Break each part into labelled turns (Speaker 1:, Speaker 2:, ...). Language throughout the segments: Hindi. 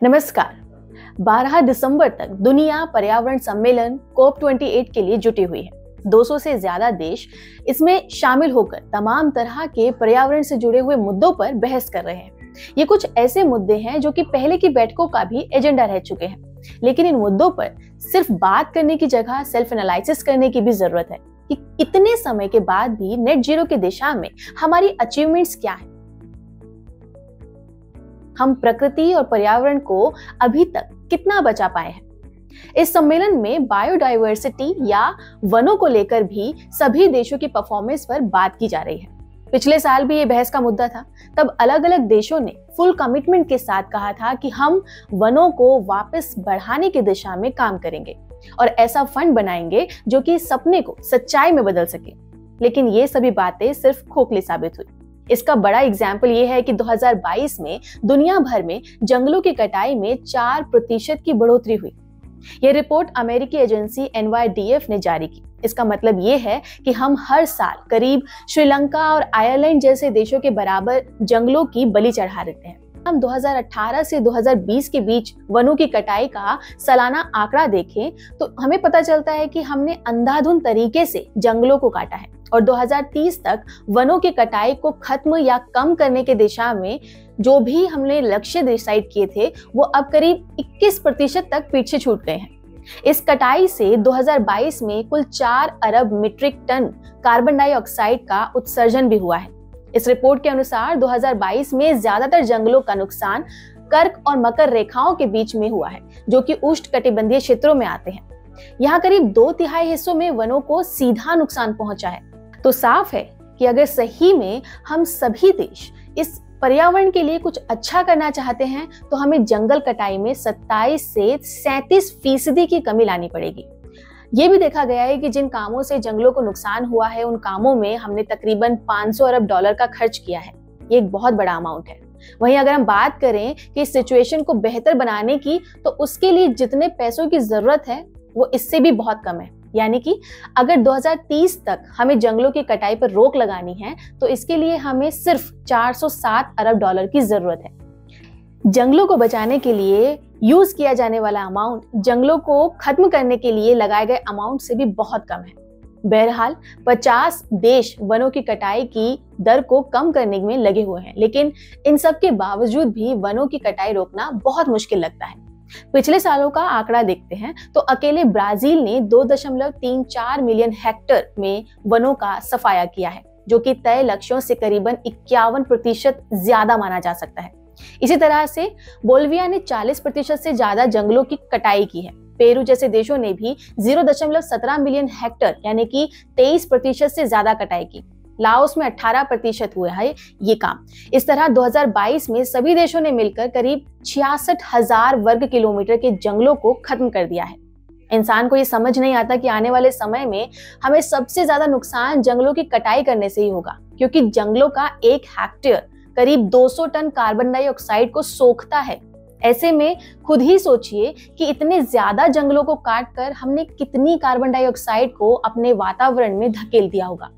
Speaker 1: नमस्कार। 12 दिसंबर तक दुनिया पर्यावरण सम्मेलन COP28 के लिए जुटी हुई है। 200 से ज्यादा देश इसमें शामिल होकर तमाम तरह के पर्यावरण से जुड़े हुए मुद्दों पर बहस कर रहे हैं। ये कुछ ऐसे मुद्दे हैं जो कि पहले की बैठकों का भी एजेंडा रह चुके हैं, लेकिन इन मुद्दों पर सिर्फ बात करने की जगह सेल्फ एनालिसिस करने की भी जरूरत है कि कितने समय के बाद भी नेट जीरो की दिशा में हमारी अचीवमेंट्स क्या है। हम प्रकृति और पर्यावरण को अभी तक कितना बचा पाए हैं। इस सम्मेलन में बायोडायवर्सिटी या वनों को लेकर भी सभी देशों की परफॉर्मेंस पर बात की जा रही है। पिछले साल भी ये बहस का मुद्दा था। तब अलग अलग देशों ने फुल कमिटमेंट के साथ कहा था कि हम वनों को वापस बढ़ाने की दिशा में काम करेंगे और ऐसा फंड बनाएंगे जो कि सपने को सच्चाई में बदल सके। लेकिन ये सभी बातें सिर्फ खोखली साबित हुई। इसका बड़ा एग्जाम्पल ये है कि 2022 में दुनिया भर में जंगलों की कटाई में 4% की बढ़ोतरी हुई। यह रिपोर्ट अमेरिकी एजेंसी NYDF ने जारी की। इसका मतलब ये है कि हम हर साल करीब श्रीलंका और आयरलैंड जैसे देशों के बराबर जंगलों की बलि चढ़ा देते हैं। हम 2018 से 2020 के बीच वनों की कटाई का सालाना आंकड़ा देखें तो हमें पता चलता है कि हमने अंधाधुंध तरीके से जंगलों को काटा है और 2030 तक वनों की कटाई को खत्म या कम करने की दिशा में जो भी हमने लक्ष्य डिसाइड किए थे वो अब करीब 21% तक पीछे छूट गए हैं। इस कटाई से 2022 में कुल 4 अरब मीट्रिक टन कार्बन डाइऑक्साइड का उत्सर्जन भी हुआ है। इस रिपोर्ट के अनुसार 2022 में ज्यादातर जंगलों का नुकसान कर्क और मकर रेखाओं के बीच में हुआ है, जो कि उष्णकटिबंधीय क्षेत्रों में आते हैं। यहाँ करीब 2/3 हिस्सों में वनों को सीधा नुकसान पहुंचा है। तो साफ है कि अगर सही में हम सभी देश इस पर्यावरण के लिए कुछ अच्छा करना चाहते हैं तो हमें जंगल कटाई में 27 से 37% की कमी लानी पड़ेगी। ये भी देखा गया है कि जिन कामों से जंगलों को नुकसान हुआ है उन कामों में हमने तकरीबन $500 अरब का खर्च किया है। ये एक बहुत बड़ा अमाउंट है। वहीं अगर हम बात करें कि इस सिचुएशन को बेहतर बनाने की तो उसके लिए जितने पैसों की जरूरत है वो इससे भी बहुत कम है। यानी कि अगर 2030 तक हमें जंगलों की कटाई पर रोक लगानी है तो इसके लिए हमें सिर्फ $407 अरब की जरूरत है। जंगलों को बचाने के लिए यूज किया जाने वाला अमाउंट जंगलों को खत्म करने के लिए लगाए गए अमाउंट से भी बहुत कम है। बहरहाल 50 देश वनों की कटाई की दर को कम करने में लगे हुए हैं, लेकिन इन सब के बावजूद भी वनों की कटाई रोकना बहुत मुश्किल लगता है। पिछले सालों का आंकड़ा देखते हैं तो अकेले ब्राजील ने 2.34 मिलियन हेक्टेयर में वनों का सफाया किया है, जो कि तय लक्ष्यों से करीबन 51% ज्यादा माना जा सकता है। इसी तरह से बोल्विया ने 40% से ज्यादा जंगलों की कटाई की है। पेरू जैसे देशों ने भी 0.17 मिलियन हेक्टेयर यानी कि 23% से ज्यादा कटाई की। लाओस में 18% हुआ है ये काम। इस तरह 2022 में सभी देशों ने मिलकर करीब 66,000 वर्ग किलोमीटर के जंगलों को खत्म कर दिया है। इंसान को ये समझ नहीं आता कि आने वाले समय में हमें सबसे ज्यादा नुकसान जंगलों की कटाई करने से ही होगा, क्योंकि जंगलों का 1 हेक्टेयर करीब 200 टन कार्बन डाइऑक्साइड को सोखता है। ऐसे में खुद ही सोचिए कि इतने ज्यादा जंगलों को काटकर हमने कितनी कार्बन डाइऑक्साइड को अपने वातावरण में धकेल दिया होगा।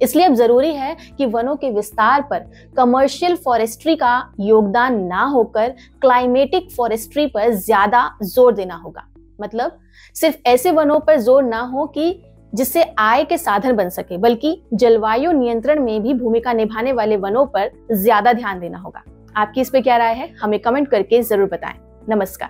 Speaker 1: इसलिए अब जरूरी है कि वनों के विस्तार पर कमर्शियल फॉरेस्ट्री का योगदान ना होकर क्लाइमेटिक फॉरेस्ट्री पर ज्यादा जोर देना होगा। मतलब सिर्फ ऐसे वनों पर जोर ना हो कि जिससे आय के साधन बन सके, बल्कि जलवायु नियंत्रण में भी भूमिका निभाने वाले वनों पर ज्यादा ध्यान देना होगा। आपकी इस पे क्या राय है, हमें कमेंट करके जरूर बताएं। नमस्कार।